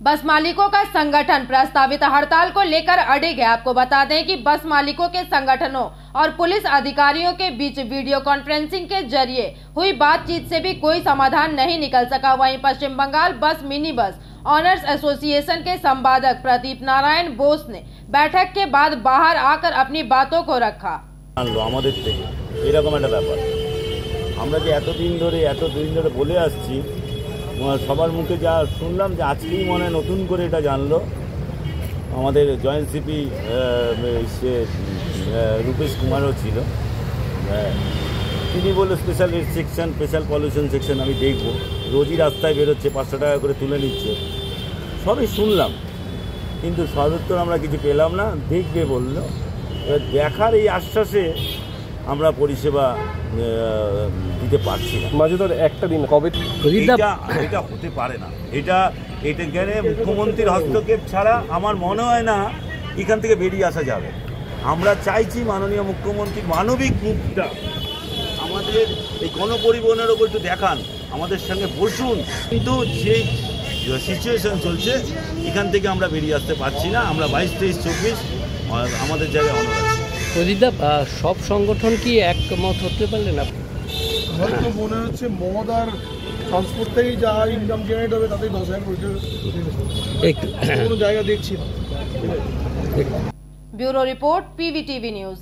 बस मालिकों का संगठन प्रस्तावित हड़ताल को लेकर अड़िग है। आपको बता दें कि बस मालिकों के संगठनों और पुलिस अधिकारियों के बीच वीडियो कॉन्फ्रेंसिंग के जरिए हुई बातचीत से भी कोई समाधान नहीं निकल सका। वहीं पश्चिम बंगाल बस मिनी बस ऑनर्स एसोसिएशन के संपादक प्रदीप नारायण बोस ने बैठक के बाद बाहर आकर अपनी बातों को रखा। আমরা যে এতদিন ধরে বলে আসছি, সবার মুখে যা শুনলাম যে আজকেই মনে নতুন করে এটা জানলো আমাদের জয়েন্ট সিপি সে রূপেশ কুমারও ছিল, তিনি বললো special section, special pollution section আমি দেখব, রোজই রাস্তায় বেরোচ্ছে 500 টাকা করে তুলে নিচ্ছে, সবই শুনলাম কিন্তু সদুত্তর আমরা কিছু পেলাম না। দেখবে বললো, এবার দেখার এই আশ্বাসে আমরা পরিষেবা দিতে পারছি না। মাঝে ধর একটা দিন কবে এটা হতে পারে না, এটা গেলে মুখ্যমন্ত্রীর হস্তক্ষেপ ছাড়া আমার মনে হয় না এখান থেকে বেরিয়ে আসা যাবে। আমরা চাইছি মাননীয় মুখ্যমন্ত্রীর মানবিক মুখটা আমাদের এই গণপরিবহনের ওপর একটু দেখান, আমাদের সঙ্গে বসুন, কিন্তু যে সিচুয়েশন চলছে এখান থেকে আমরা বেরিয়ে আসতে পারছি না। আমরা 22, 23, 24 আমাদের জায়গায় অনড় আছি। প্রদীপদা, সব সংগঠন কি একমত হতে পারলেন? আমার তো মনে হচ্ছে মদ আর ট্রান্সপোর্ট থেকেই যা ইনকাম জেনারেট হবে তাতেই 10,000 কোনো জায়গা দেখছি না। Bureau report PVTV news.